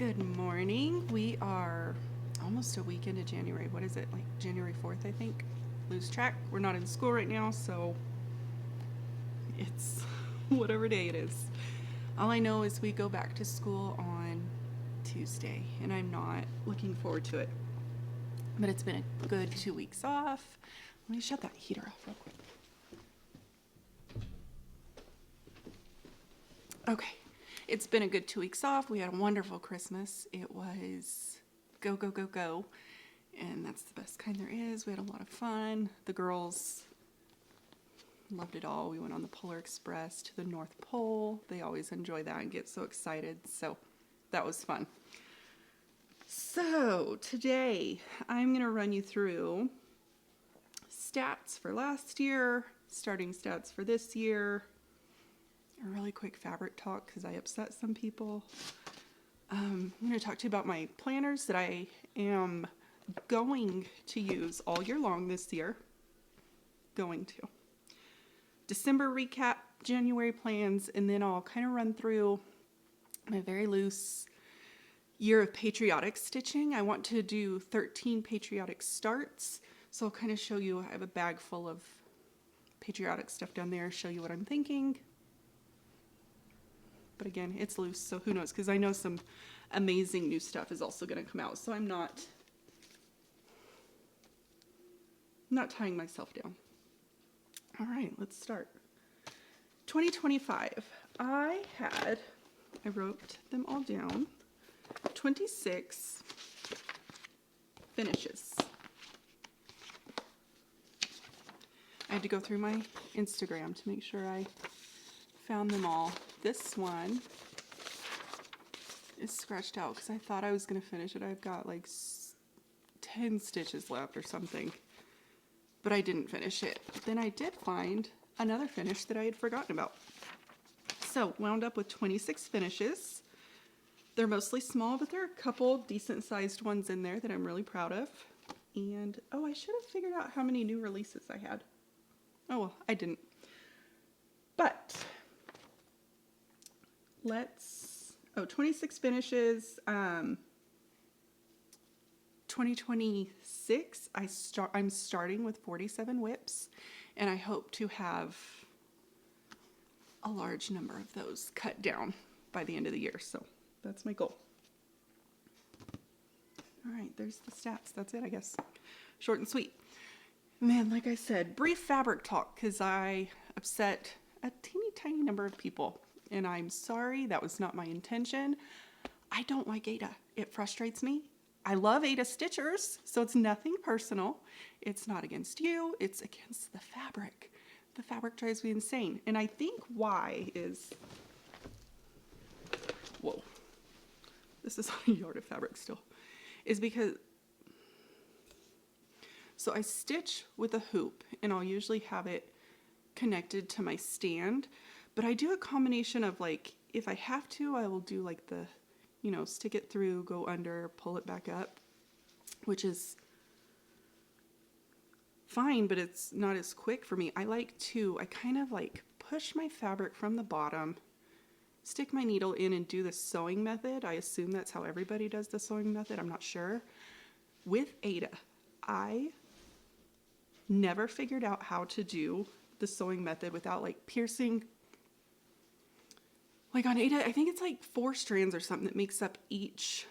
Good morning. We are almost a week into January. What is it? Like January 4th, I think. Lose track. We're not in school right now, so it's whatever day it is. All I know is we go back to school on Tuesday, and I'm not looking forward to it. But it's been a good 2 weeks off. Let me shut that heater off real quick. Okay. It's been a good 2 weeks off. We had a wonderful Christmas. It was go, go, go, go. And that's the best kind there is. We had a lot of fun. The girls loved it all. We went on the Polar Express to the North Pole. They always enjoy that and get so excited. So that was fun. So today I'm going to run you through stats for last year, starting stats for this year, a really quick fabric talk because I upset some people. I'm going to talk to you about my planners that I am going to use all year long this year. December recap, January plans, and then I'll kind of run through my very loose year of Patriotic stitching. I want to do 13 Patriotic starts, so I'll kind of show you. I have a bag full of Patriotic stuff down there, show you what I'm thinking. But again, it's loose, so who knows? Because I know some amazing new stuff is also going to come out, so I'm not tying myself down. All right, let's start. 2025. I wrote them all down. 26 finishes. I had to go through my Instagram to make sure I found them all. This one is scratched out because I thought I was going to finish it. I've got like 10 stitches left or something, but I didn't finish it. Then I did find another finish that I had forgotten about. So wound up with 26 finishes. They're mostly small, but there are a couple decent sized ones in there that I'm really proud of. And oh, I should have figured out how many new releases I had. Oh well, I didn't. But 26 finishes. 2026, I'm starting with 47 whips, and I hope to have a large number of those cut down by the end of the year. So that's my goal. All right, there's the stats. That's it, I guess. Short and sweet. Man, like I said, brief fabric talk because I upset a teeny tiny number of people. And I'm sorry, that was not my intention. I don't like Aida. It frustrates me. I love Aida stitchers, so it's nothing personal. It's not against you, it's against the fabric. The fabric drives me insane. And I think why is, whoa, this is on a yard of fabric still, is because, so I stitch with a hoop and I'll usually have it connected to my stand. But I do a combination of like, if I have to, I will do like the, stick it through, go under, pull it back up, which is fine, but it's not as quick for me. I kind of like push my fabric from the bottom, stick my needle in and do the sewing method. I assume that's how everybody does the sewing method. I'm not sure. With Aida, I never figured out how to do the sewing method without like piercing. Like on Aida, I think it's like 4 strands or something that makes up each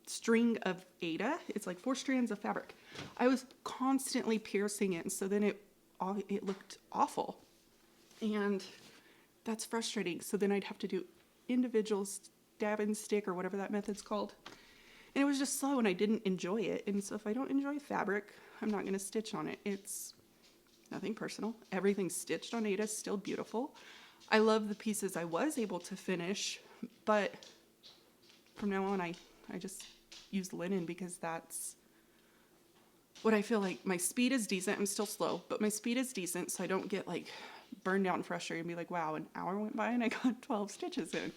string of Aida. It's like 4 strands of fabric. I was constantly piercing it, and so then it looked awful. And that's frustrating. So then I'd have to do individual stab and stick or whatever that method's called. And it was just slow and I didn't enjoy it. And so if I don't enjoy fabric, I'm not going to stitch on it. It's nothing personal. Everything stitched on Aida is still beautiful. I love the pieces I was able to finish, but from now on I just use linen because that's what I feel like. My speed is decent. I'm still slow, but my speed is decent, so I don't get like burned out and frustrated and be like, wow, an hour went by and I got 12 stitches in.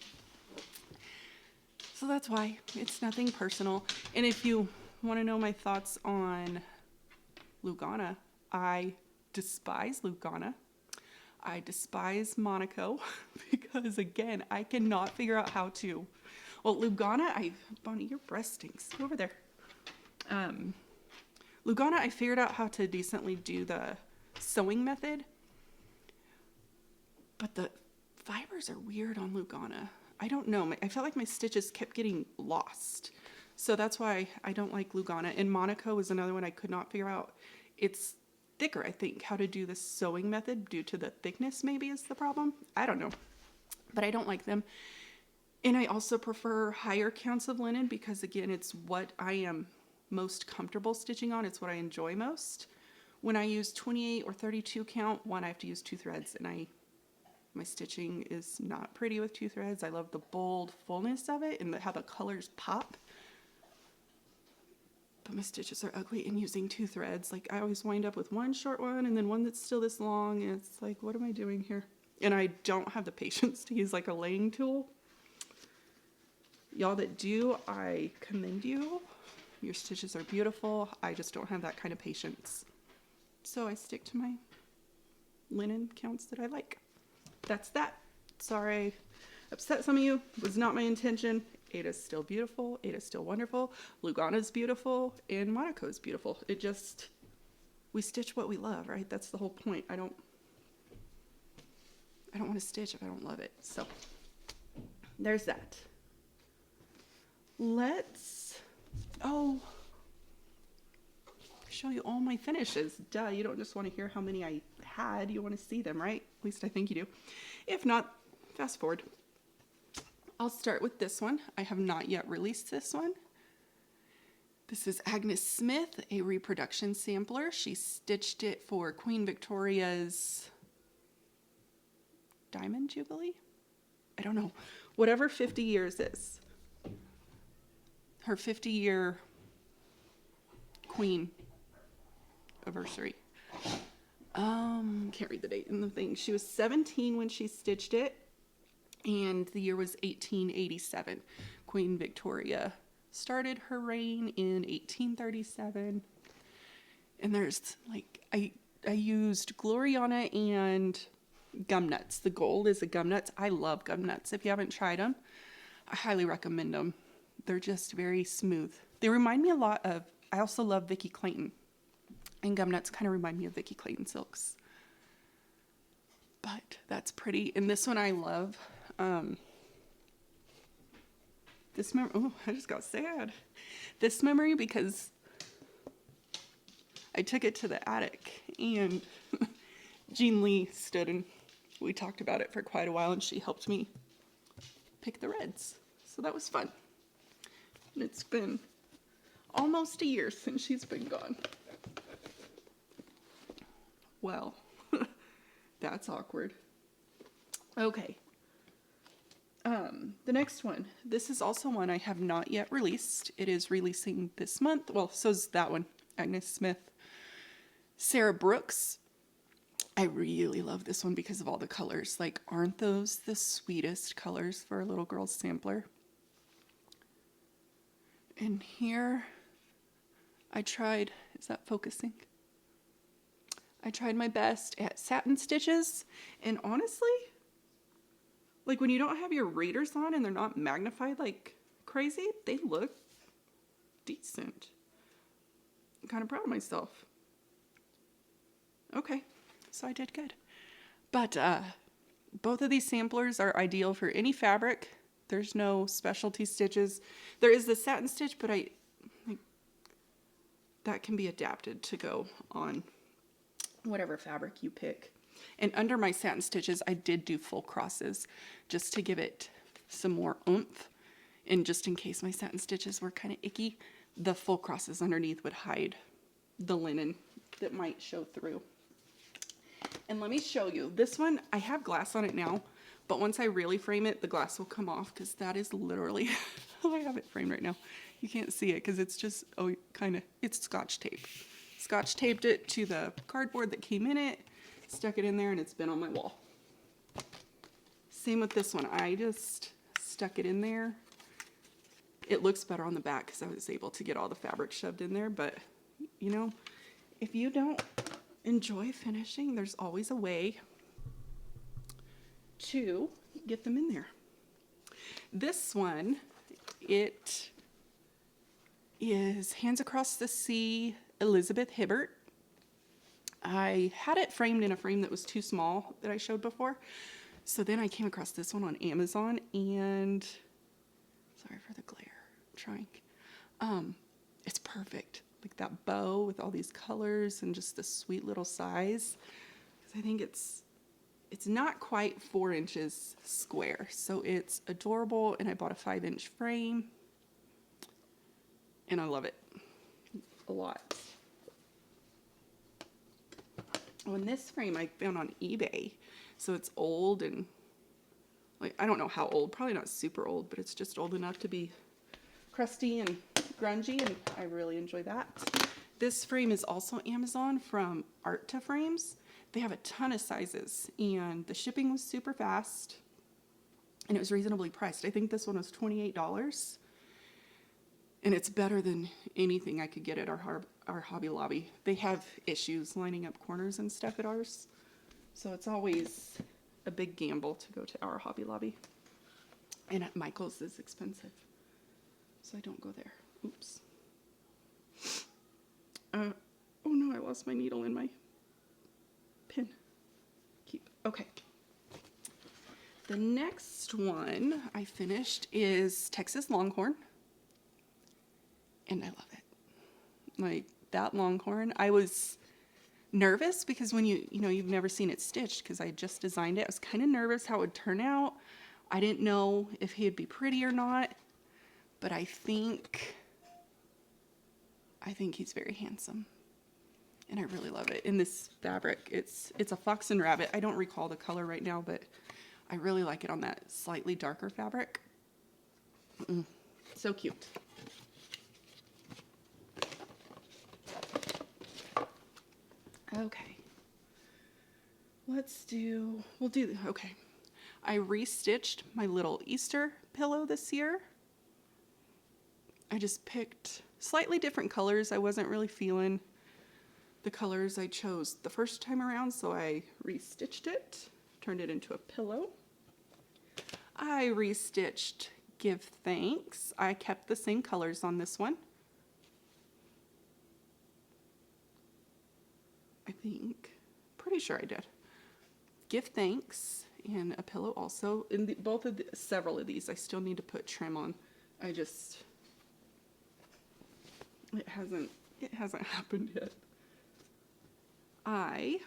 So that's why. It's nothing personal. And if you want to know my thoughts on Lugana, I despise Lugana. I despise Monaco because, again, I cannot figure out how to. Well, Lugana, Bonnie, your breast stinks. Go over there. Lugana, I figured out how to decently do the sewing method, but the fibers are weird on Lugana. I don't know. I felt like my stitches kept getting lost. So that's why I don't like Lugana. And Monaco is another one I could not figure out. It's thicker, I think, how to do the sewing method due to the thickness maybe is the problem. I don't know. But I don't like them. And I also prefer higher counts of linen because, again, it's what I am most comfortable stitching on. It's what I enjoy most. When I use 28 or 32 count, one, I have to use 2 threads, and my stitching is not pretty with 2 threads. I love the bold fullness of it and how the colors pop. But my stitches are ugly in using 2 threads. Like, I always wind up with one short one and then one that's still this long. And it's like, what am I doing here? And I don't have the patience to use like a laying tool. Y'all that do, I commend you. Your stitches are beautiful. I just don't have that kind of patience. So I stick to my linen counts that I like. That's that. Sorry I upset some of you. It was not my intention. Ada's still beautiful. Ada's still wonderful. Lugana's beautiful. And Monaco's beautiful. We stitch what we love, right? That's the whole point. I don't want to stitch if I don't love it. So there's that. Let's show you all my finishes. Duh, you don't just want to hear how many I had. You want to see them, right? At least I think you do. If not, fast forward. I'll start with this one. I have not yet released this one. This is Agnes Smith, a reproduction sampler. She stitched it for Queen Victoria's Diamond Jubilee? I don't know. Whatever 50 years is. Her 50-year Queen anniversary. Can't read the date in the thing. She was 17 when she stitched it, and the year was 1887. Queen Victoria started her reign in 1837. And there's like, I used Gloriana and gum nuts. The gold is a gum nuts. I love gum nuts. If you haven't tried them, I highly recommend them. They're just very smooth. They remind me a lot of, I also love Vicky Clayton. And gum nuts kind of remind me of Vicky Clayton silks. But that's pretty. And this one I love. This memory, oh, I just got sad. This memory because I took it to the attic and Jean Lee stood and we talked about it for quite a while and she helped me pick the reds. So that was fun. And it's been almost a year since she's been gone. Well, that's awkward. Okay. The next one. This is also one I have not yet released. It is releasing this month. Well, so is that one. Agnes Smith. Sarah Brooks. I really love this one because of all the colors. Like, aren't those the sweetest colors for a little girl's sampler? And here, I tried, is that focusing? I tried my best at satin stitches, and honestly, like when you don't have your readers on and they're not magnified like crazy, they look decent. I'm kind of proud of myself. Okay, so I did good. But both of these samplers are ideal for any fabric. There's no specialty stitches. There is the satin stitch, but that can be adapted to go on whatever fabric you pick. And under my satin stitches, I did do full crosses just to give it some more oomph. And just in case my satin stitches were kind of icky, the full crosses underneath would hide the linen that might show through. And let me show you. This one, I have glass on it now, but once I really frame it, the glass will come off because that is literally, I have it framed right now. You can't see it because it's just, it's Scotch tape. Scotch taped it to the cardboard that came in it, stuck it in there, and it's been on my wall. Same with this one. I just stuck it in there. It looks better on the back because I was able to get all the fabric shoved in there, but you know, if you don't enjoy finishing, there's always a way. to get them in there. This one, it is Hands Across the Sea, Elizabeth Hibbert. I had it framed in a frame that was too small that I showed before. So then I came across this one on Amazon, and sorry for the glare, I'm trying. It's perfect. Like that bow with all these colors and just the sweet little size. Because I think it's not quite 4 inches square. So it's adorable, and I bought a 5-inch frame. And I love it a lot. Oh, and this frame I found on eBay. So it's old and, like, I don't know how old, probably not super old, but it's just old enough to be crusty and grungy, and I really enjoy that. This frame is also Amazon from Art to Frames. They have a ton of sizes, and the shipping was super fast, and it was reasonably priced. I think this one was $28, and it's better than anything I could get at our Hobby Lobby. They have issues lining up corners and stuff at ours, so it's always a big gamble to go to our Hobby Lobby. And at Michael's is expensive, so I don't go there. Oops. Oh no, I lost my needle in my pin. Okay. The next one I finished is Texas Longhorn, and I love it. Like that Longhorn, I was nervous because when you've never seen it stitched, because I just designed it. I was kind of nervous how it would turn out. I didn't know if he'd be pretty or not, but I think he's very handsome, and I really love it. In this fabric, it's a fox and rabbit. I don't recall the color right now, but I really like it on that slightly darker fabric. So cute. Okay, okay. I restitched my little Easter pillow this year. I just picked slightly different colors. I wasn't really feeling the colors I chose the first time around, so I restitched it, turned it into a pillow. I restitched Give Thanks. I kept the same colors on this one. Pretty sure I did. Give Thanks and a pillow also. In several of these, I still need to put trim on. It hasn't happened yet. I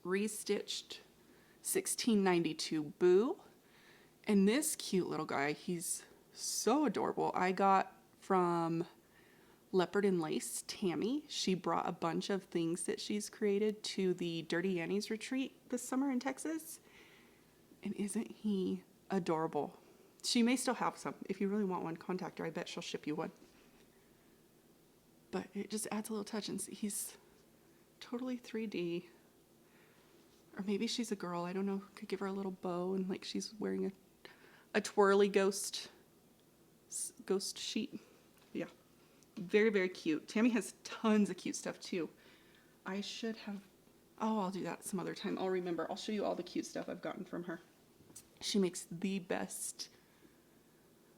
restitched 1692 Boo, and this cute little guy, he's so adorable. I got from Leopard and Lace, Tammy. She brought a bunch of things that she's created to the Dirty Annie's retreat this summer in Texas. And isn't he adorable? She may still have some. If you really want one, contact her. I bet she'll ship you one. But it just adds a little touch, and he's totally 3D. Or maybe she's a girl. I don't know. Could give her a little bow, and like she's wearing a twirly ghost sheet. Yeah. Very, very cute. Tammy has tons of cute stuff too. I should have, I'll do that some other time. I'll remember. I'll show you all the cute stuff I've gotten from her. She makes the best.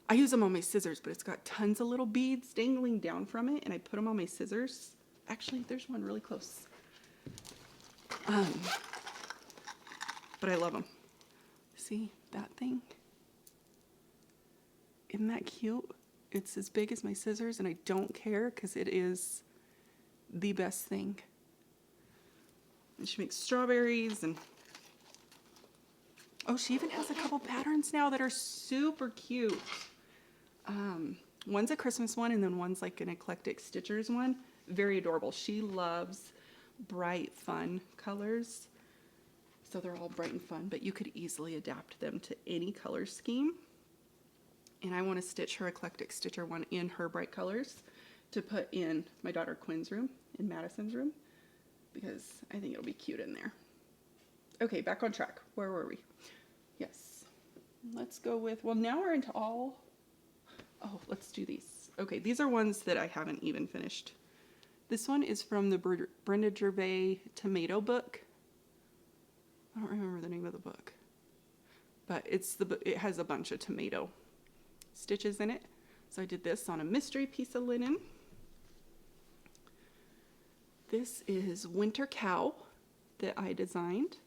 I use them on my scissors, but it's got tons of little beads dangling down from it, and I put them on my scissors. Actually, there's one really close. But I love them. See that thing? Isn't that cute? It's as big as my scissors, and I don't care because it is the best thing. And she makes strawberries, and oh, she even has a couple patterns now that are super cute. One's a Christmas one, and then one's like an eclectic stitchers one. Very adorable. She loves bright, fun colors. So they're all bright and fun, but you could easily adapt them to any color scheme. And I want to stitch her eclectic stitcher one in her bright colors to put in my daughter Quinn's room, in Madison's room, because I think it'll be cute in there. Okay, back on track. Where were we? Yes. Let's go with, well, now we're into all, let's do these. Okay, these are ones that I haven't even finished. This one is from the Brenda Gervais tomato book. I don't remember the name of the book. but it has a bunch of tomato stitches in it. So I did this on a mystery piece of linen. This is Winter Cow that I designed.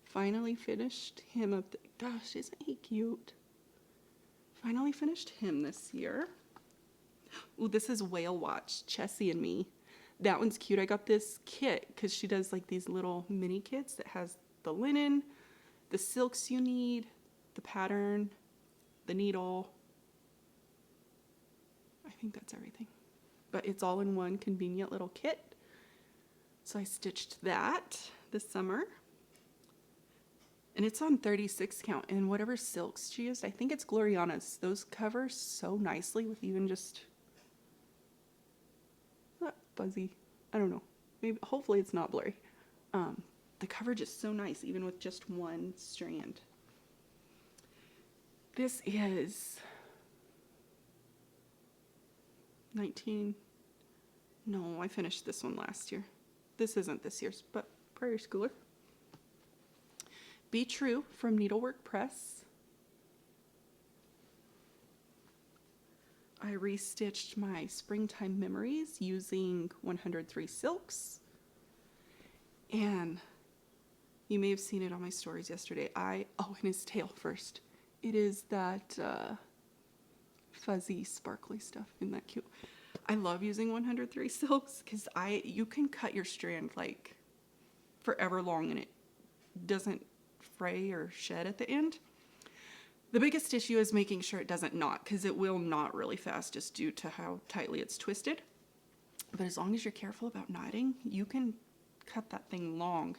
Finally finished him up. Gosh, isn't he cute? Finally finished him this year. Ooh, this is Whale Watch, Chessie and me. That one's cute. I got this kit because she does like these little mini kits that has the linen, the silks you need, the pattern, the needle. I think that's everything. But it's all in one convenient little kit. So I stitched that this summer. And it's on 36 count. And whatever silks she used, I think it's Gloriana's. Those cover so nicely with even just fuzzy. I don't know. Maybe, hopefully it's not blurry. The coverage is so nice, even with just one strand. This is 19. No, I finished this one last year. This isn't this year's, but Prairie Schooler. Be True from Needlework Press. I restitched my Springtime Memories using 103 silks. And you may have seen it on my stories yesterday. And his tail first. It is that fuzzy, sparkly stuff. Isn't that cute? I love using 103 silks because you can cut your strand like forever long and it doesn't fray or shed at the end. The biggest issue is making sure it doesn't knot, because it will knot really fast just due to how tightly it's twisted. But as long as you're careful about knotting, you can cut that thing long.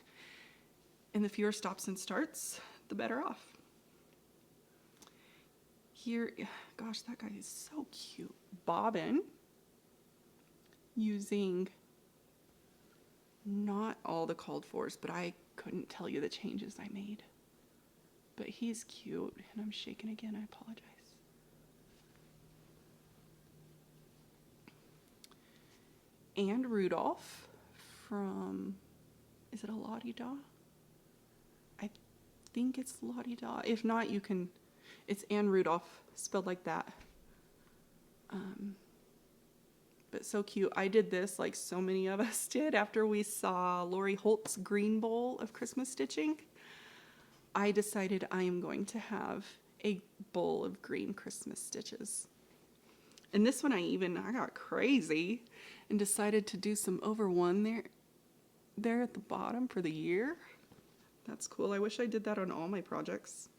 And the fewer stops and starts, the better off. Here, gosh, that guy is so cute. Bobbin, using not all the called fors, but I couldn't tell you the changes I made. But he's cute, and I'm shaking again, I apologize. And Rudolph from, is it a La-Di-Da? I think it's La-Di-Da. If not, you can, it's Anne Rudolph, spelled like that. But so cute. I did this like so many of us did after we saw Lori Holt's green bowl of Christmas stitching. I decided I am going to have a bowl of green Christmas stitches. And this one I got crazy and decided to do some over one there at the bottom for the year. That's cool. I wish I did that on all my projects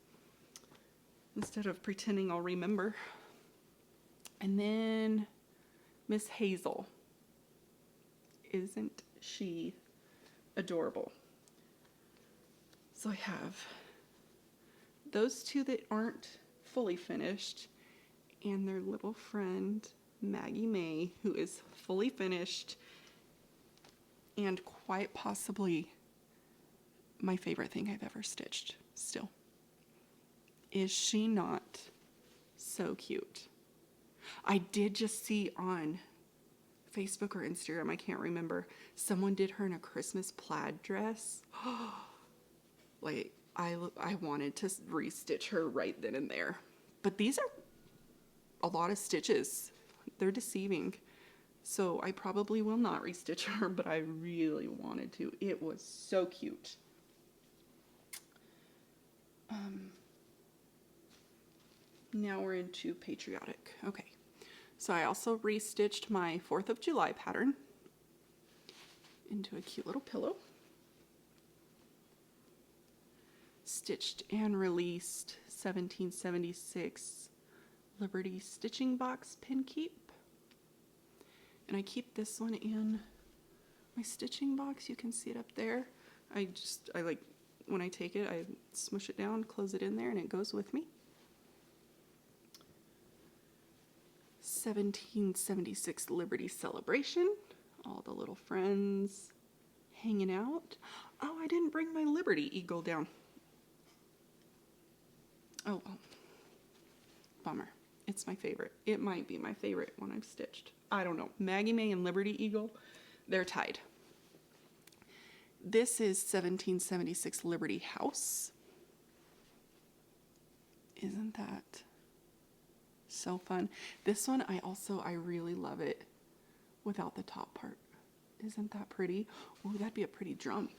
instead of pretending I'll remember. And then Miss Hazel. Isn't she adorable? So I have those two that aren't fully finished, and their little friend Maggie May, who is fully finished and quite possibly my favorite thing I've ever stitched still. Is she not so cute? I did just see on Facebook or Instagram, I can't remember, someone did her in a Christmas plaid dress. Like, I wanted to restitch her right then and there. But these are a lot of stitches. They're deceiving. So I probably will not restitch her, but I really wanted to. It was so cute. Now we're into Patriotic. Okay. So I also restitched my 4th of July pattern into a cute little pillow. Stitched and released 1776 Liberty Stitching Box Pin Keep. And I keep this one in my stitching box. You can see it up there. I like, when I take it, I smush it down, close it in there, and it goes with me. 1776 Liberty Celebration. All the little friends hanging out. Oh, I didn't bring my Liberty Eagle down. Oh, well. Bummer. It's my favorite. It might be my favorite one I've stitched. I don't know. Maggie May and Liberty Eagle, they're tied. This is 1776 Liberty House. Isn't that so fun? This one, I really love it without the top part. Isn't that pretty? Oh, that'd be a pretty drum.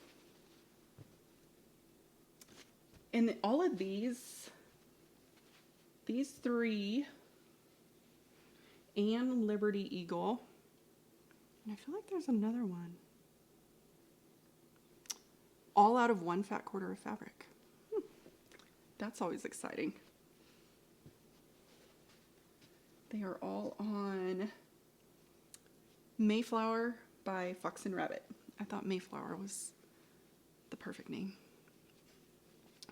And all of these three, and Liberty Eagle, and I feel like there's another one, all out of 1 fat quarter of fabric. That's always exciting. They are all on Mayflower by Fox and Rabbit. I thought Mayflower was the perfect name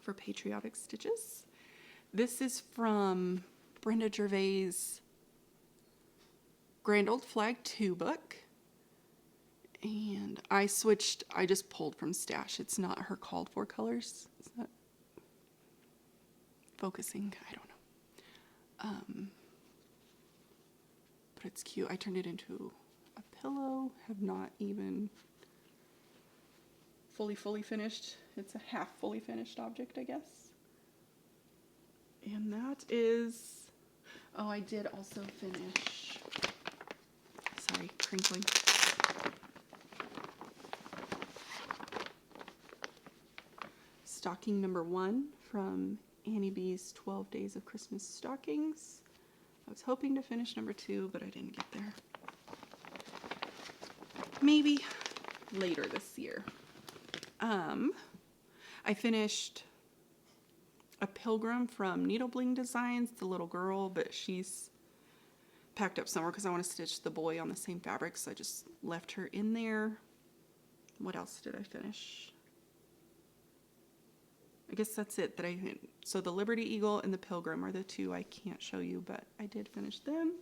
for Patriotic stitches. This is from Brenda Gervais' Grand Old Flag 2 book. And I just pulled from Stash. It's not her called for colors. It's not focusing, I don't know. But it's cute. I turned it into a pillow. Have not even fully finished. It's a half fully finished object, I guess. And that is, oh, I did also finish, sorry, crinkling. Stocking number 1 from Annie B's 12 Days of Christmas Stockings. I was hoping to finish number 2, but I didn't get there. Maybe later this year. I finished a Pilgrim from Needle Bling Designs, the little girl, but she's packed up somewhere because I want to stitch the boy on the same fabric, so I just left her in there. What else did I finish? I guess that's it that so the Liberty Eagle and the Pilgrim are the 2 I can't show you, but I did finish them.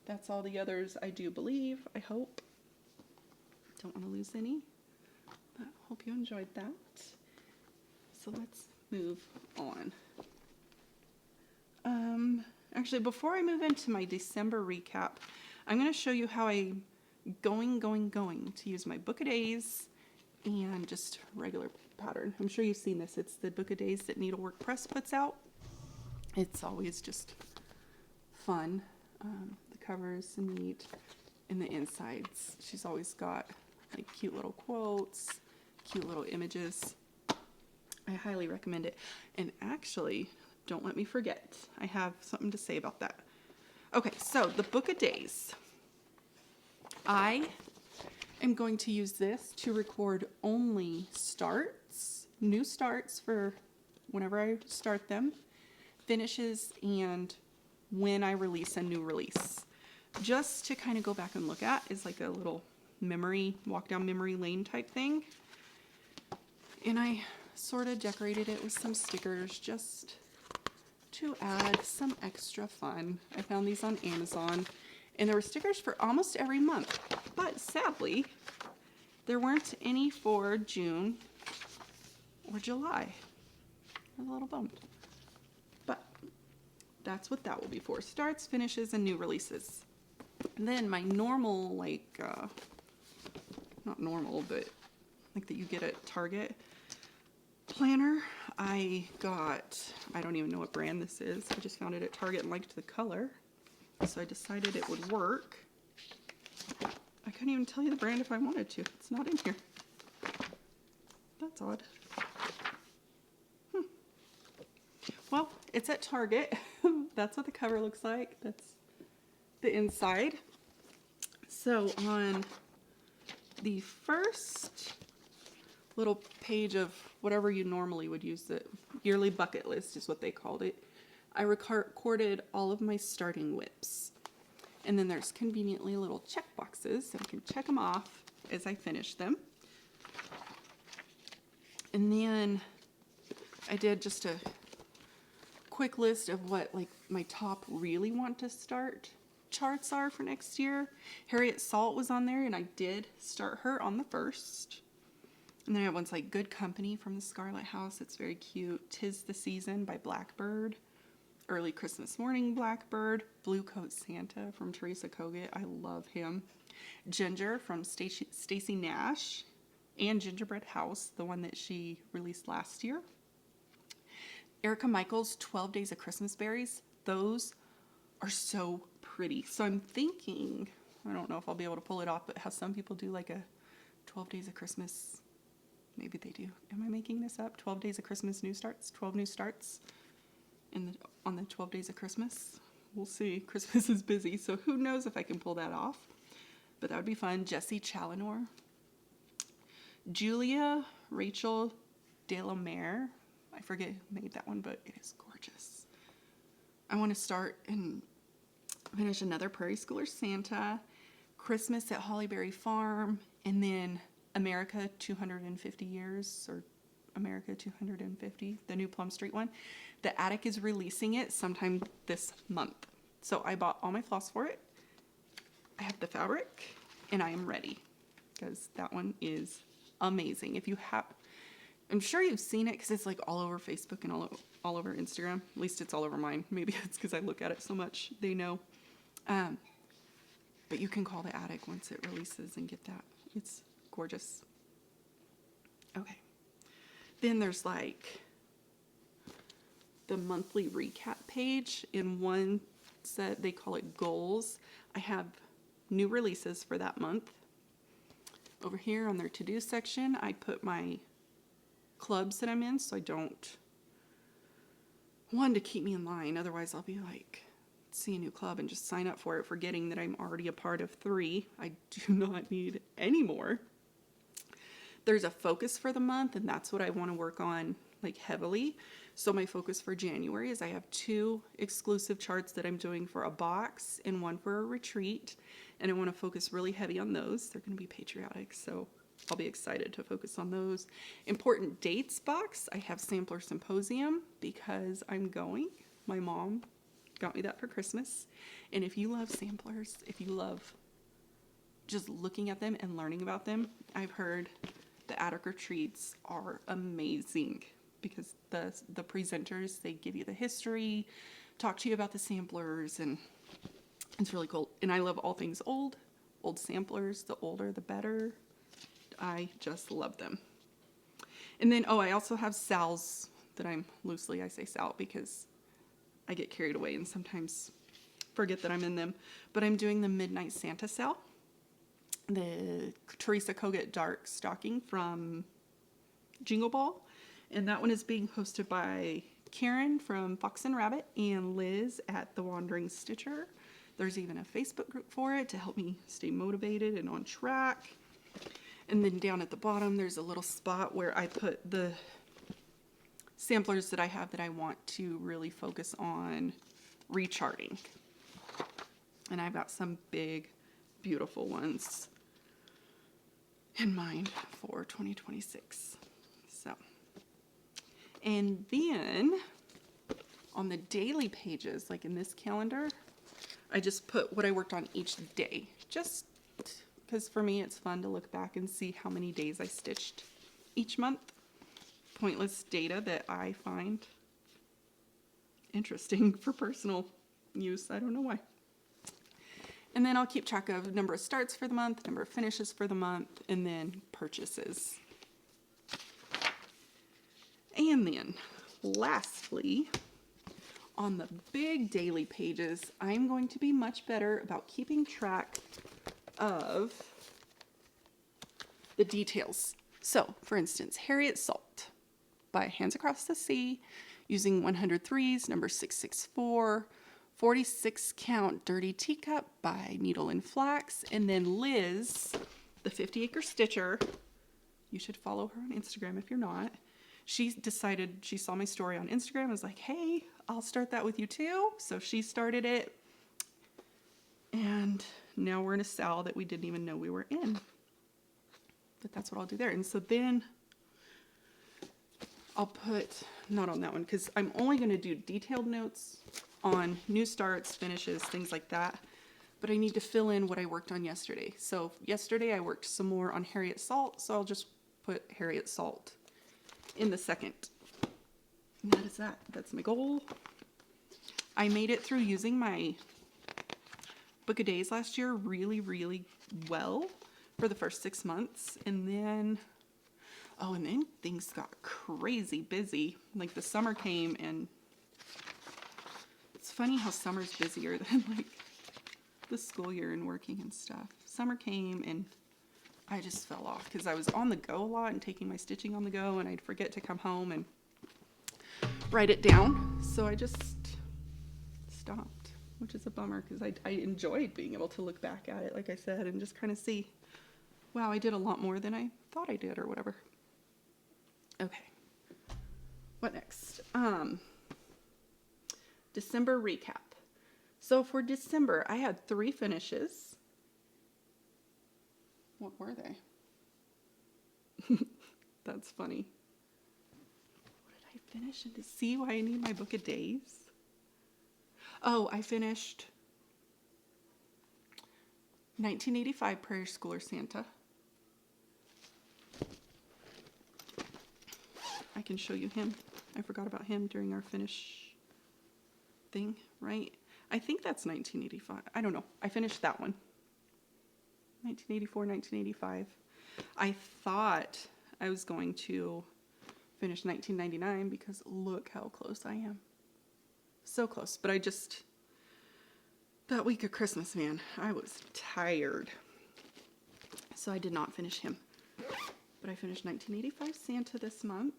That's all the others, I do believe, I hope. Don't want to lose any, but hope you enjoyed that. So let's move on. Actually, before I move into my December recap, I'm going to show you how I'm going to use my Book a Days and just regular pattern. I'm sure you've seen this. It's the Book a Days that Needlework Press puts out. It's always just fun. The cover is neat, and the insides, she's always got like cute little quotes, cute little images. I highly recommend it. And actually, don't let me forget, I have something to say about that. Okay, so the Book a Days. I am going to use this to record only starts, new starts for whenever I start them, finishes, and when I release a new release. Just to kind of go back and look at is like a little memory, walk down memory lane type thing. And I sort of decorated it with some stickers just to add some extra fun. I found these on Amazon, and there were stickers for almost every month, but sadly there weren't any for June or July. I was a little bummed, but that's what that will be for: starts, finishes, and new releases. And then my normal, like not normal, but like that you get at Target planner, I got, I don't even know what brand this is. I just found it at Target and liked the color, so I decided it would work. I couldn't even tell you the brand if I wanted to. It's not in here. That's odd. Well, it's at Target. That's what the cover looks like. That's the inside. So on the first little page of whatever you normally would use, the yearly bucket list is what they called it, I recorded all of my starting whips. And then there's conveniently little check boxes, so I can check them off as I finish them. And then I did just a quick list of what like my top really want to start charts are for next year. Harriet Salt was on there, and I did start her on the 1st. And then I have ones like Good Company from the Scarlet House. It's very cute. 'Tis the Season by Blackbird. Early Christmas Morning Blackbird. Blue Coat Santa from Teresa Kogut. I love him. Ginger from Stacey Nash. And Gingerbread House, the one that she released last year. Erica Michaels' 12 Days of Christmas Berries. Those are so pretty. So I'm thinking, I don't know if I'll be able to pull it off, but how some people do like a 12 Days of Christmas. Maybe they do. Am I making this up? 12 Days of Christmas new starts? 12 new starts on the 12 Days of Christmas? We'll see. Christmas is busy, so who knows if I can pull that off. But that would be fun. Jessie Challenor. Julia Rachel Delamere. I forget who made that one, but it is gorgeous. I want to start and finish another Prairie Schooler Santa, Christmas at Hollyberry Farm, and then America 250 Years, or America 250, the new Plum Street one. The Attic is releasing it sometime this month. So I bought all my floss for it. I have the fabric, and I am ready because that one is amazing. If you have, I'm sure you've seen it because it's like all over Facebook and all over Instagram. At least it's all over mine. Maybe it's because I look at it so much. They know. But you can call the Attic once it releases and get that. It's gorgeous. Okay. Then there's like the monthly recap page. In one set, they call it goals. I have new releases for that month. Over here on their to-do section, I put my clubs that I'm in, so I don't, one, to keep me in line. Otherwise, I'll be like, see a new club and just sign up for it, forgetting that I'm already a part of 3. I do not need any more. There's a focus for the month, and that's what I want to work on like heavily. So my focus for January is I have 2 exclusive charts that I'm doing for a box and one for a retreat. And I want to focus really heavy on those. They're going to be patriotic, so I'll be excited to focus on those. Important dates box, I have Sampler Symposium because I'm going. My mom got me that for Christmas. And if you love samplers, if you love just looking at them and learning about them, I've heard the Attic retreats are amazing because the presenters, they give you the history, talk to you about the samplers, and it's really cool. And I love all things old samplers. The older, the better. I just love them. And then, I also have Sal's that I say Sal because I get carried away and sometimes forget that I'm in them. But I'm doing the Midnight Santa Sal. The Teresa Kogut Dark Stocking from Jingle Ball. And that one is being hosted by Karen from Fox and Rabbit and Liz at The Wandering Stitcher. There's even a Facebook group for it to help me stay motivated and on track. And then down at the bottom, there's a little spot where I put the samplers that I have that I want to really focus on recharting. And I've got some big, beautiful ones in mind for 2026. So, and then on the daily pages, like in this calendar, I just put what I worked on each day, just because for me it's fun to look back and see how many days I stitched each month. Pointless data that I find interesting for personal use. I don't know why. And then I'll keep track of number of starts for the month, number of finishes for the month, and then purchases. And then lastly, on the big daily pages, I'm going to be much better about keeping track of the details. So, for instance, Harriet Salt by Hands Across the Sea, using 103s, number 664, 46 count Dirty Teacup by Needle and Flax, and then Liz, the 50 Acre Stitcher. You should follow her on Instagram if you're not. She decided, she saw my story on Instagram and was like, hey, I'll start that with you too. So she started it. And now we're in a Sal that we didn't even know we were in. But that's what I'll do there. And so then I'll put, not on that one, because I'm only going to do detailed notes on new starts, finishes, things like that. But I need to fill in what I worked on yesterday. So yesterday I worked some more on Harriet Salt. So I'll just put Harriet Salt in the second. And that is that. That's my goal. I made it through using my Book of Days last year really, really well for the first 6 months. And then, Oh, and then things got crazy busy. Like the summer came, and it's funny how summer's busier than like the school year and working and stuff. Summer came and I just fell off because I was on the go a lot and taking my stitching on the go, and I'd forget to come home and write it down. So I just stopped, which is a bummer because I enjoyed being able to look back at it, like I said, and just kind of see, wow, I did a lot more than I thought I did or whatever. Okay, what next? December recap. So for December, I had 3 finishes. What were they? That's funny. What did I finish? And to see why I need my book of days? Oh, I finished 1985 Prairie Schooler Santa. I can show you him. I forgot about him during our finish thing, right? I think that's 1985. I don't know. I finished that one. 1984, 1985. I thought I was going to finish 1999 because look how close I am. So close. But that week of Christmas, man, I was tired. So I did not finish him. But I finished 1985 Santa this month.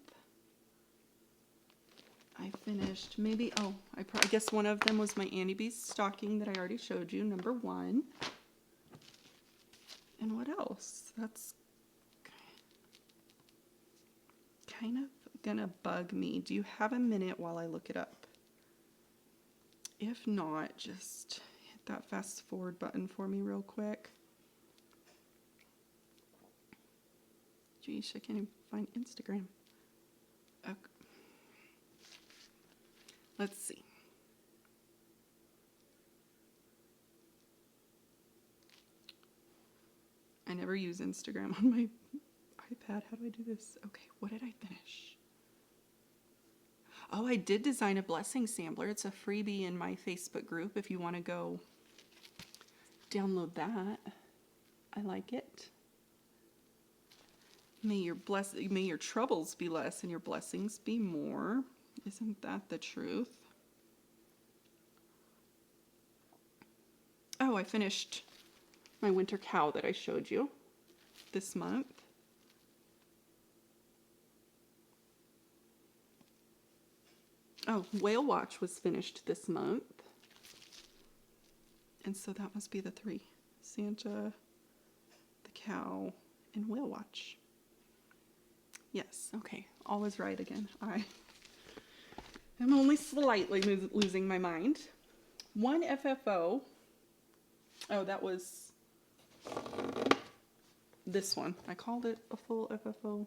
I finished I guess one of them was my Annie B's stocking that I already showed you, number 1. And what else? That's kind of gonna bug me. Do you have a minute while I look it up? If not, just hit that fast forward button for me real quick. Geez, I can't even find Instagram. Okay. Let's see. I never use Instagram on my iPad. How do I do this? Okay, what did I finish? Oh, I did design a blessing sampler. It's a freebie in my Facebook group if you want to go download that. I like it. May your troubles be less and your blessings be more. Isn't that the truth? Oh, I finished my winter cow that I showed you this month. Oh, Whale Watch was finished this month. And so that must be the 3. Santa, the cow, and Whale Watch. Yes, okay, all is right again. I am only slightly losing my mind. 1 FFO. Oh, that was this one. I called it a full FFO,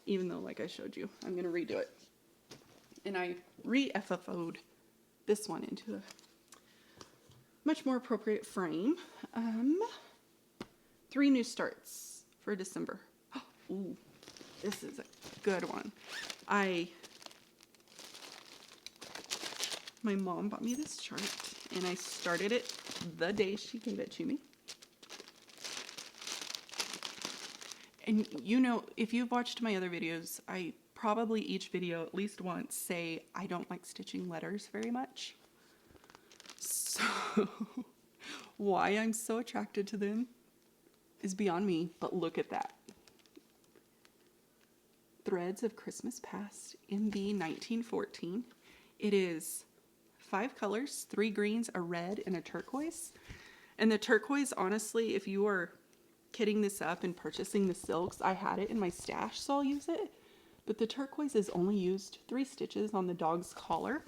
even though, like I showed you, I'm going to redo it. And I re-FFO'd this one into a much more appropriate frame. 3 new starts for December. Ooh, this is a good one. My mom bought me this chart, and I started it the day she gave it to me. And you know, if you've watched my other videos, I probably each video at least once say I don't like stitching letters very much. So why I'm so attracted to them is beyond me, but look at that. Threads of Christmas Past in the 1914. It is 5 colors, 3 greens, a red, and a turquoise. And the turquoise, honestly, if you are kitting this up and purchasing the silks, I had it in my stash, so I'll use it. But the turquoise is only used 3 stitches on the dog's collar.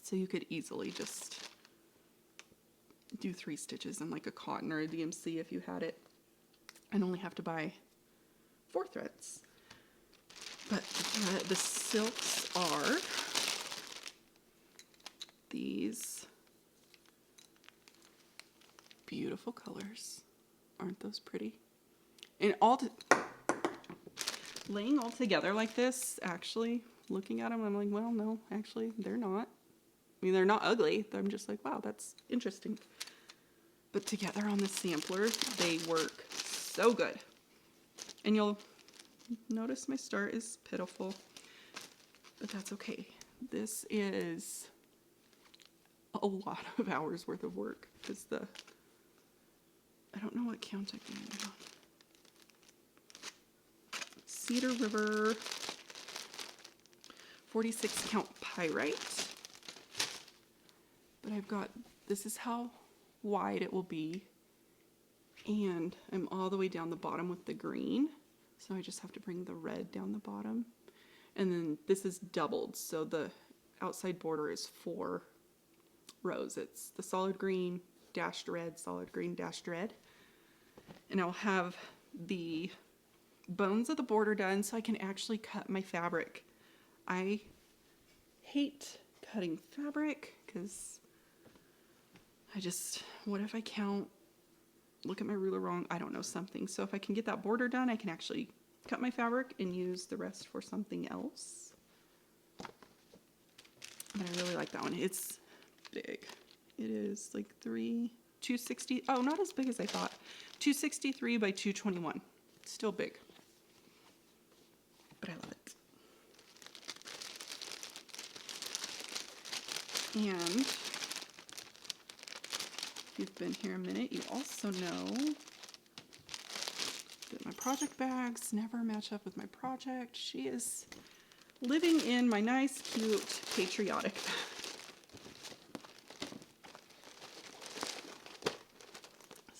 So you could easily just do 3 stitches in like a cotton or a DMC if you had it. And only have to buy 4 threads. But the silks are these beautiful colors. Aren't those pretty? And laying all together like this, actually, looking at them, I'm like, well, no, actually, they're not. I mean, they're not ugly. I'm just like, wow, that's interesting. But together on the sampler, they work so good. And you'll Notice my start is pitiful, but that's okay. This is a lot of hours worth of work because I don't know what count I can do. Cedar River 46 count pyrite. But I've got, this is how wide it will be. And I'm all the way down the bottom with the green. So I just have to bring the red down the bottom. And then this is doubled. So the outside border is 4 rows. It's the solid green, dashed red, solid green, dashed red. And I'll have the bones of the border done so I can actually cut my fabric. I hate cutting fabric because what if I count, look at my ruler wrong, I don't know something. So if I can get that border done, I can actually cut my fabric and use the rest for something else. But I really like that one. It's big. It is like 260, oh, not as big as I thought. 263 by 221. Still big. But I love it. And if you've been here a minute, you also know that my project bags never match up with my project. She is living in my nice, cute Patriotic.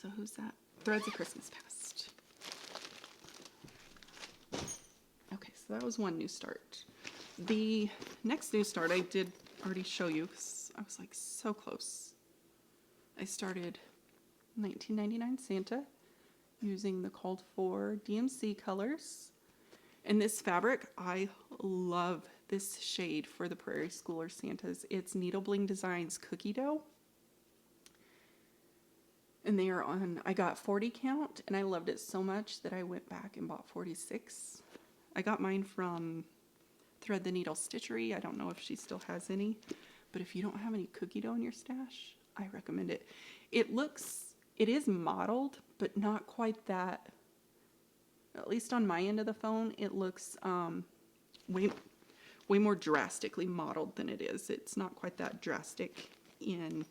So who's that? Threads of Christmas Past. Okay, so that was one new start. The next new start I did already show you because I was like so close. I started 1999 Santa using the called for DMC colors. And this fabric, I love this shade for the Prairie Schooler Santas. It's Needle Bling Designs Cookie Dough. And they are on, I got 40 count and I loved it so much that I went back and bought 46. I got mine from Thread the Needle Stitchery. I don't know if she still has any, but if you don't have any cookie dough in your stash, I recommend it. It is mottled, but not quite that, at least on my end of the phone, it looks way more drastically mottled than it is. It's not quite that drastic in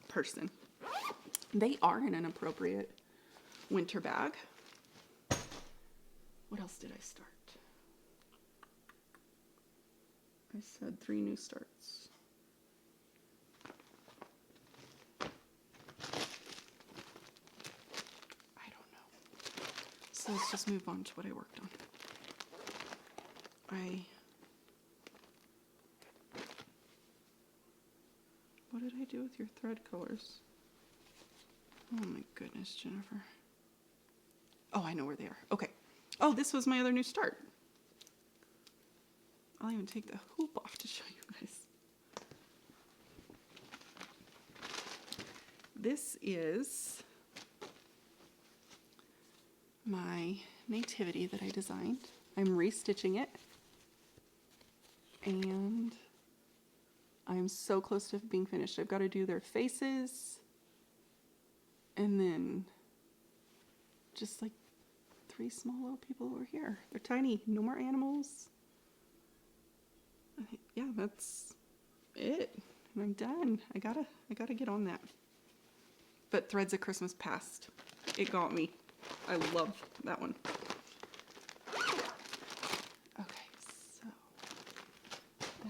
person. They are in an appropriate winter bag. What else did I start? I said 3 new starts. I don't know. So let's just move on to what I worked on. What did I do with your thread colors? Oh my goodness, Jennifer. Oh, I know where they are. Okay. Oh, this was my other new start. I'll even take the hoop off to show you guys. This is my nativity that I designed. I'm restitching it. And I'm so close to being finished. I've got to do their faces. And then just like 3 small little people over here. They're tiny. No more animals. Yeah, that's it. And I'm done. I gotta get on that. But Threads of Christmas Past, it got me. I love that one. Okay, so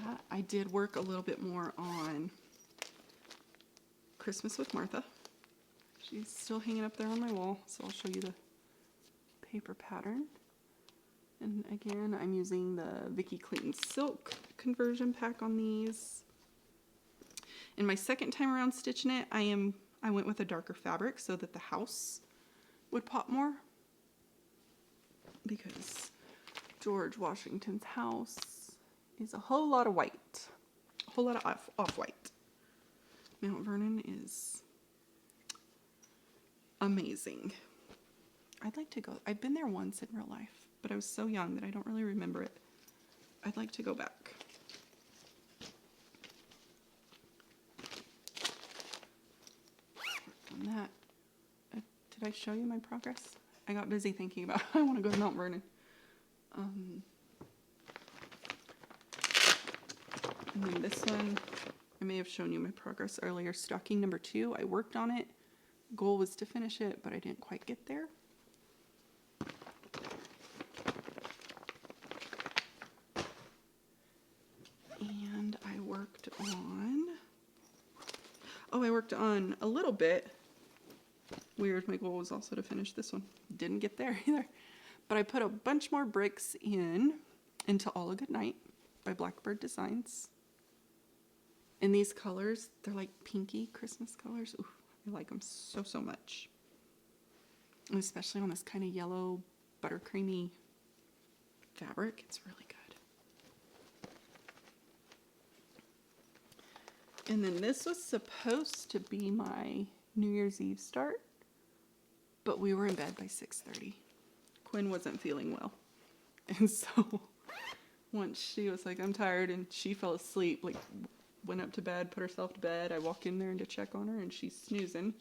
that I did work a little bit more on Christmas with Martha. She's still hanging up there on my wall, so I'll show you the paper pattern. And again, I'm using the Vicky Clayton Silk conversion pack on these. In my second time around stitching it, I went with a darker fabric so that the house would pop more. Because George Washington's house is a whole lot of white. A whole lot of off-white. Mount Vernon is amazing. I'd like to go. I've been there once in real life, but I was so young that I don't really remember it. I'd like to go back. Worked on that. Did I show you my progress? I got busy thinking about I want to go to Mount Vernon. And then this one, I may have shown you my progress earlier. Stocking number 2, I worked on it. Goal was to finish it, but I didn't quite get there. And I worked on a little bit. Weird, my goal was also to finish this one. Didn't get there either. But I put a bunch more bricks into All a Good Night by Blackbird Designs. In these colors, they're like pinky Christmas colors. Ooh, I like them so, so much. And especially on this kind of yellow buttercreamy fabric, it's really good. And then this was supposed to be my New Year's Eve start, but we were in bed by 6:30. Quinn wasn't feeling well. And so once she was like, I'm tired, and she fell asleep, like went up to bed, put herself to bed. I walk in there to check on her and she's snoozing.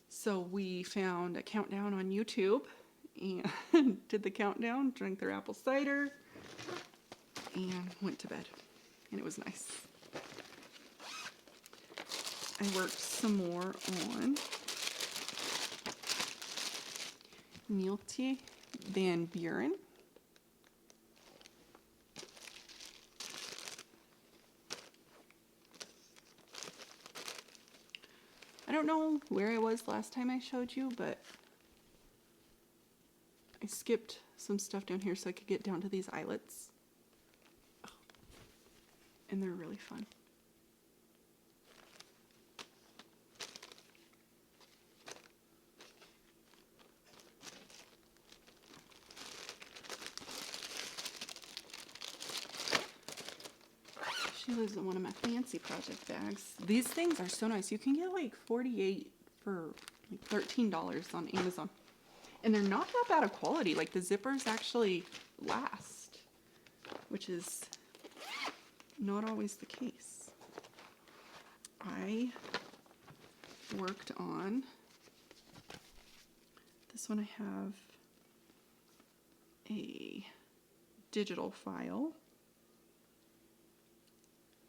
So we found a countdown on YouTube and did the countdown, drank their apple cider, and went to bed. And it was nice. I worked some more on Needleworks Van Buren. I don't know where I was last time I showed you, but I skipped some stuff down here so I could get down to these eyelets. Oh. And they're really fun. She lives in one of my fancy project bags. These things are so nice. You can get like 48 for like $13 on Amazon. And they're not that bad of quality. Like the zippers actually last, which is not always the case. I worked on this one. I have a digital file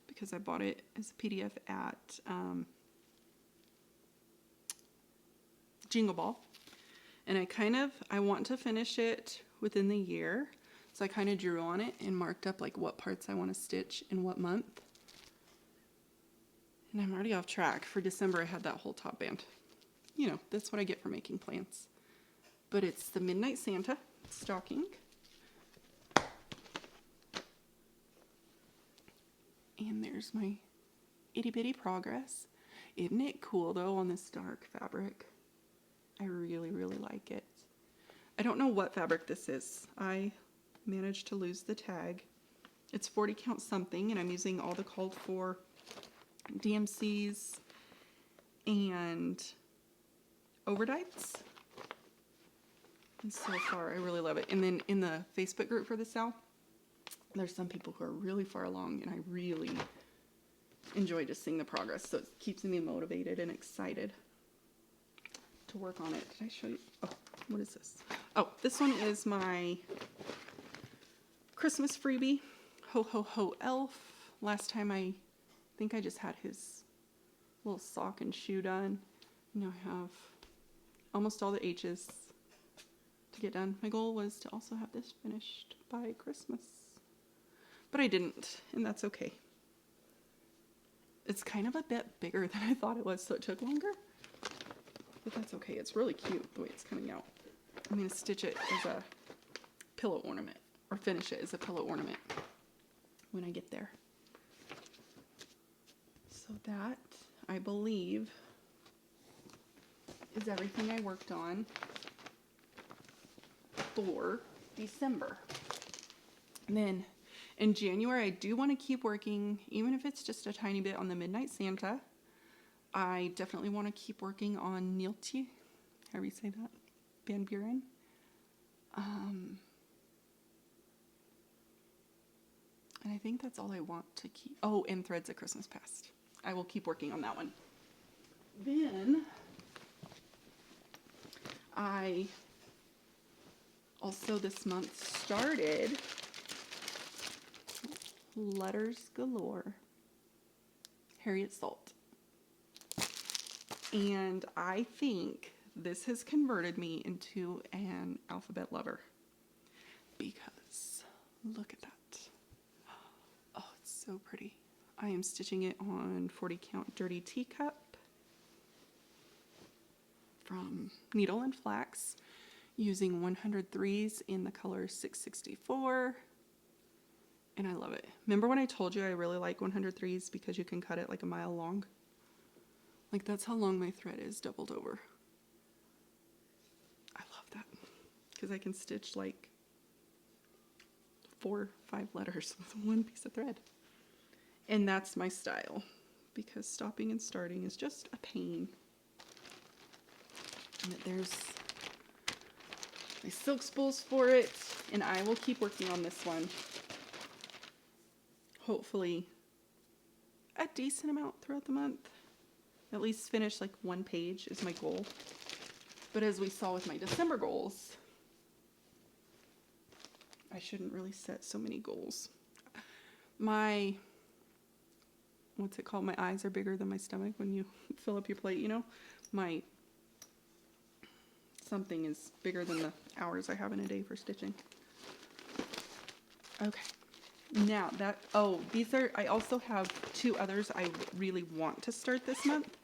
because I bought it as a PDF at Jingle Ball. And I want to finish it within the year. So I kind of drew on it and marked up like what parts I want to stitch in what month. And I'm already off track. For December, I had that whole top band. You know, that's what I get for making plans. But it's the Midnight Santa stocking. And there's my itty bitty progress. Isn't it cool though on this dark fabric? I really, really like it. I don't know what fabric this is. I managed to lose the tag. It's 40 count something, and I'm using all the called for DMCs and overdyes. And so far, I really love it. And then in the Facebook group for the Sal, there's some people who are really far along, and I really enjoy just seeing the progress. So it keeps me motivated and excited to work on it. Did I show you? Oh, what is this? Oh, this one is my Christmas freebie, Ho Ho Ho Elf. Last time I think I just had his little sock and shoe done. Now I have almost all the H's to get done. My goal was to also have this finished by Christmas, but I didn't, and that's okay. It's kind of a bit bigger than I thought it was, so it took longer. But that's okay. It's really cute the way it's coming out. I'm going to stitch it as a pillow ornament, or finish it as a pillow ornament when I get there. So that, I believe, is everything I worked on for December. And then in January, I do want to keep working, even if it's just a tiny bit, on the Midnight Santa. I definitely want to keep working on Needleworks, however you say that, Van Buren. And I think that's all I want to keep. Oh, and Threads at Christmas Past. I will keep working on that one. Then I Also this month started Letters Galore, Harriet Salt. And I think this has converted me into an alphabet lover because look at that. Oh, it's so pretty. I am stitching it on 40 count Dirty Teacup from Needle and Flax, using 103s in the color 664, and I love it. Remember when I told you I really like 103s because you can cut it like a mile long? Like, that's how long my thread is doubled over. I love that because I can stitch like 4 or 5 letters with one piece of thread. And that's my style, because stopping and starting is just a pain. And there's my silk spools for it, and I will keep working on this one. Hopefully a decent amount throughout the month. At least finish like 1 page is my goal. But as we saw with my December goals, I shouldn't really set so many goals. My, what's it called? My eyes are bigger than my stomach when you fill up your plate, you know? My something is bigger than the hours I have in a day for stitching. Okay. Now that, oh, these are, I also have 2 others I really want to start this month.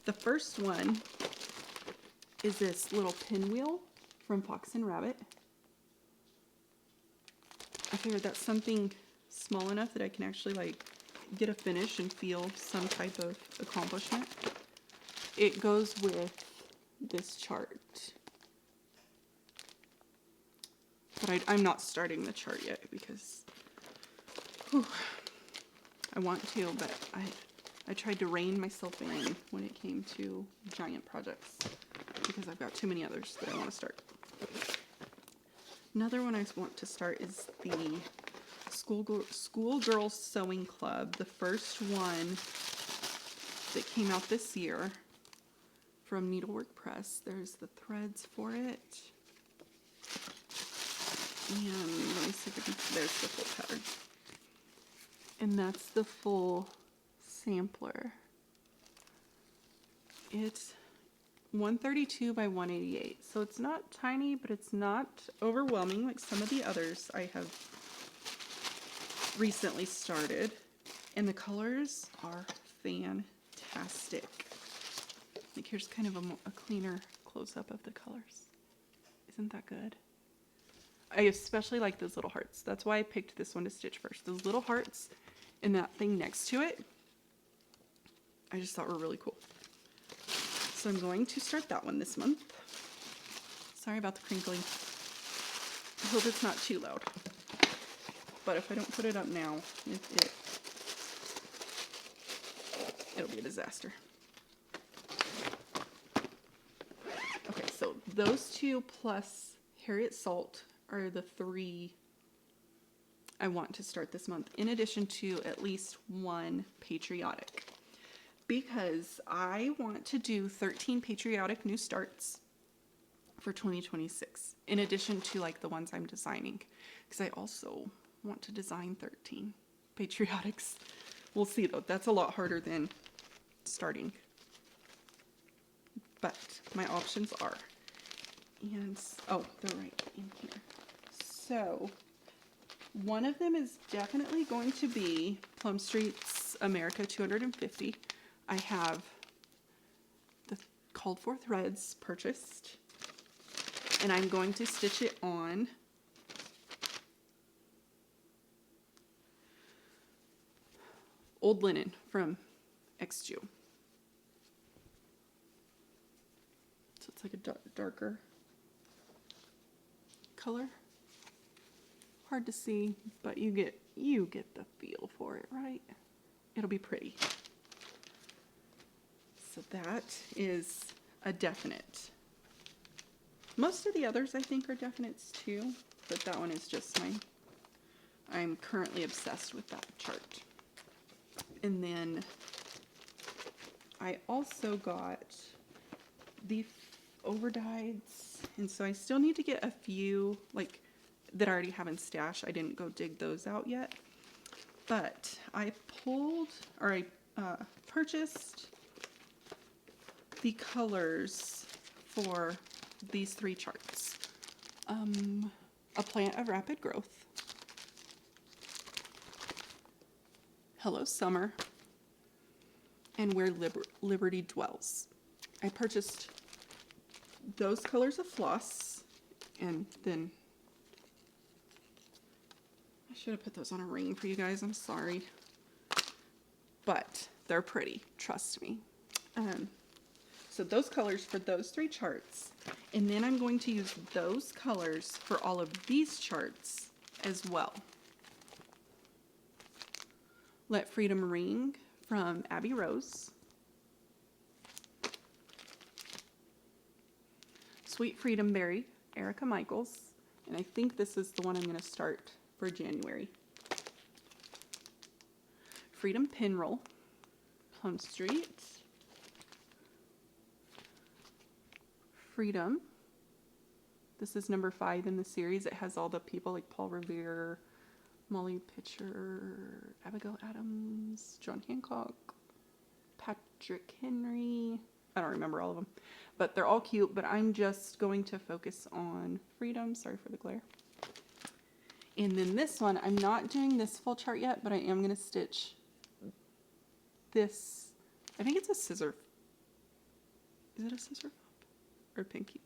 The first one is this little pinwheel from Fox and Rabbit. I figured that's something small enough that I can actually like get a finish and feel some type of accomplishment. It goes with this chart. But I'm not starting the chart yet because I want to, but I tried to rein myself in when it came to giant projects because I've got too many others that I want to start. Another one I want to start is the Schoolgirl Sewing Club, the first one that came out this year from Needlework Press. There's the threads for it. And let me see if I can, there's the full pattern. And that's the full sampler. It's 132 by 188. So it's not tiny, but it's not overwhelming like some of the others I have recently started. And the colors are fantastic. Like, here's kind of a cleaner close-up of the colors. Isn't that good? I especially like those little hearts. That's why I picked this one to stitch first. Those little hearts and that thing next to it, I just thought were really cool. So I'm going to start that one this month. Sorry about the crinkling. I hope it's not too loud. But if I don't put it up now, it'll be a disaster. Okay, so those 2 plus Harriet Salt are the 3 I want to start this month, in addition to at least 1 Patriotic. Because I want to do 13 Patriotic new starts for 2026, in addition to like the ones I'm designing. Because I also want to design 13 Patriotics. We'll see though, that's a lot harder than starting. But my options are, and oh, they're right in here. So one of them is definitely going to be Plum Street's America 250. I have the called for threads purchased, and I'm going to stitch it on Old Linen from XJew. So it's like a darker color. Hard to see, but you get the feel for it, right? It'll be pretty. So that is a definite. Most of the others I think are definites too, but that one is just mine. I'm currently obsessed with that chart. And then I also got the overdyes. And so I still need to get a few like that I already have in stash. I didn't go dig those out yet. But I purchased the colors for these 3 charts. A Plant of Rapid Growth, Hello Summer, and Where Liberty Dwells. I purchased those colors of floss, and then I should have put those on a ring for you guys, I'm sorry. But they're pretty, trust me. So those colors for those 3 charts, and then I'm going to use those colors for all of these charts as well. Let Freedom Ring from Abby Rose. Sweet Freedom Berry, Erica Michaels. And I think this is the one I'm going to start for January. Freedom Pin Roll, Plum Street. Freedom. This is number 5 in the series. It has all the people like Paul Revere, Molly Pitcher, Abigail Adams, John Hancock, Patrick Henry. I don't remember all of them, but they're all cute. But I'm just going to focus on Freedom. Sorry for the glare. And then this one, I'm not doing this full chart yet, but I am going to stitch this. I think it's a scissor. Is it a scissor fob or pinky?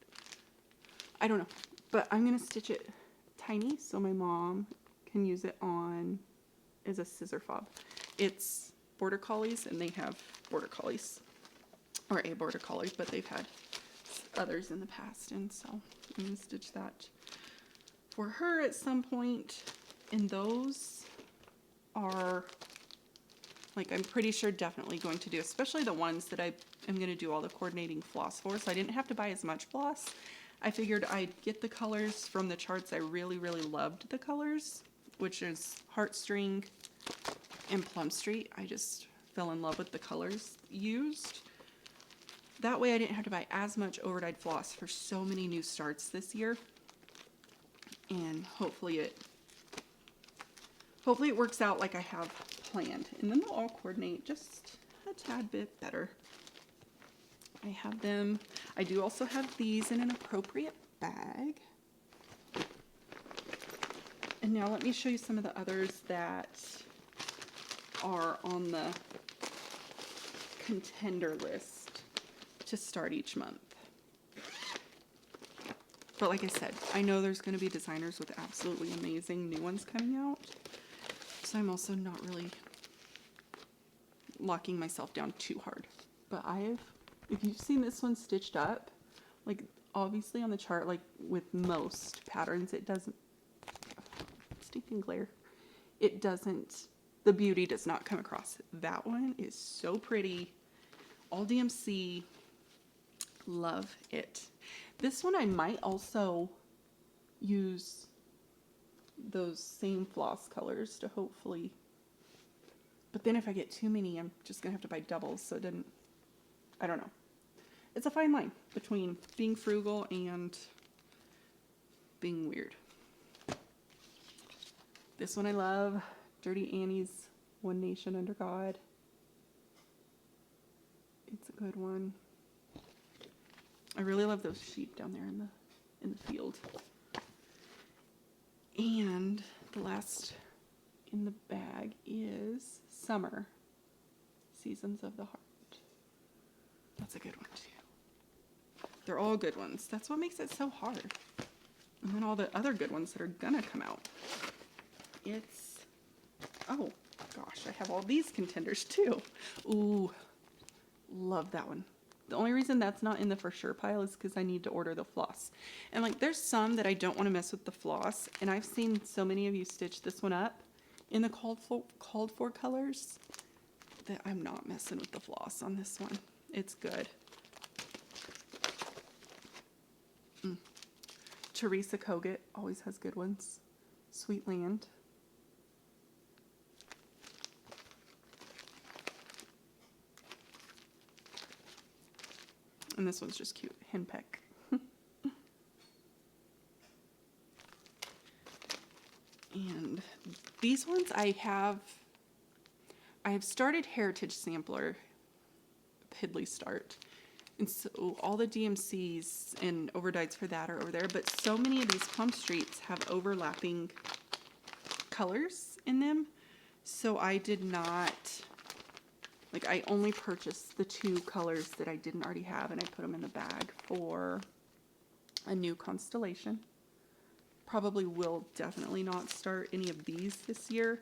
I don't know, but I'm going to stitch it tiny so my mom can use it on as a scissor fob. It's Border Collies, and they have Border Collies, or a Border Collie, but they've had others in the past, and so I'm going to stitch that for her at some point. And those are, like, I'm pretty sure definitely going to do, especially the ones that I am going to do all the coordinating floss for, so I didn't have to buy as much floss. I figured I'd get the colors from the charts. I really, really loved the colors, which is Heartstring and Plum Street. I just fell in love with the colors used. That way I didn't have to buy as much overdyed floss for so many new starts this year. And hopefully it works out like I have planned. And then they'll all coordinate just a tad bit better. I have them. I do also have these in an appropriate bag. And now let me show you some of the others that are on the contender list to start each month. But like I said, I know there's going to be designers with absolutely amazing new ones coming out. So I'm also not really locking myself down too hard. But if you've seen this one stitched up, like obviously on the chart, like with most patterns, it doesn't, stinking glare, it doesn't, the beauty does not come across. That one is so pretty. All DMC, love it. This one I might also use those same floss colors to hopefully, but then if I get too many, I'm just gonna have to buy doubles, so it didn't, I don't know. It's a fine line between being frugal and being weird. This one I love, Dirty Annie's One Nation Under God. It's a good one. I really love those sheep down there in the field. And the last in the bag is Summer, Seasons of the Heart. That's a good one too. They're all good ones. That's what makes it so hard. And then all the other good ones that are gonna come out. It's, oh gosh, I have all these contenders too. Ooh, love that one. The only reason that's not in the for sure pile is because I need to order the floss. And like there's some that I don't want to mess with the floss, and I've seen so many of you stitch this one up in the called for colors that I'm not messing with the floss on this one. It's good. Teresa Kogut always has good ones. Sweet Land. And this one's just cute. Henpeck. These ones I have started Heritage Sampler, Piddly Start. And so all the DMCs and overdyes for that are over there, but so many of these Plum Streets have overlapping colors in them. So I did not, like, I only purchased the 2 colors that I didn't already have, and I put them in the bag for a new constellation. Probably will definitely not start any of these this year,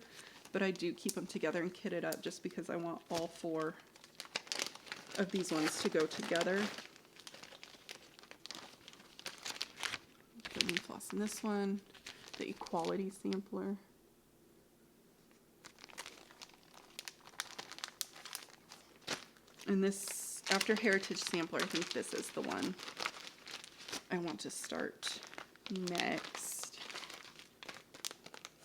but I do keep them together and kit it up just because I want all 4 of these ones to go together. Put me floss in this one, the Equality Sampler. And this, after Heritage Sampler, I think this is the one I want to start next.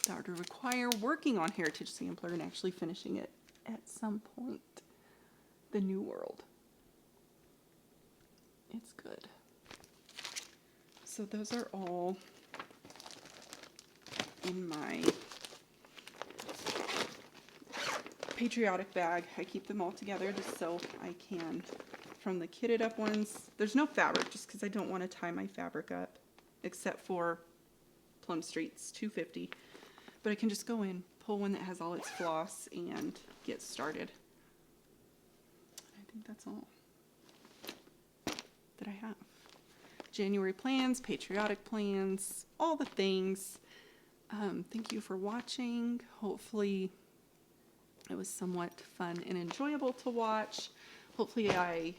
That would require working on Heritage Sampler and actually finishing it at some point. The New World. It's good. So those are all in my Patriotic bag. I keep them all together just so I can, from the kitted up ones, there's no fabric just because I don't want to tie my fabric up except for Plum Street's 250. But I can just go in, pull one that has all its floss, and get started. I think that's all that I have. January plans, Patriotic plans, all the things. Thank you for watching. Hopefully it was somewhat fun and enjoyable to watch. Hopefully I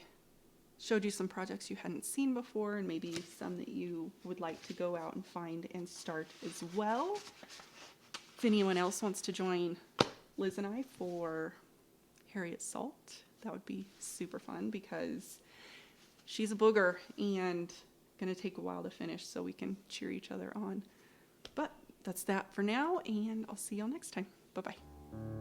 showed you some projects you hadn't seen before, and maybe some that you would like to go out and find and start as well. If anyone else wants to join Liz and I for Harriet Salt, that would be super fun because she's a booger and gonna take a while to finish, so we can cheer each other on. But that's that for now, and I'll see y'all next time. Bye-bye.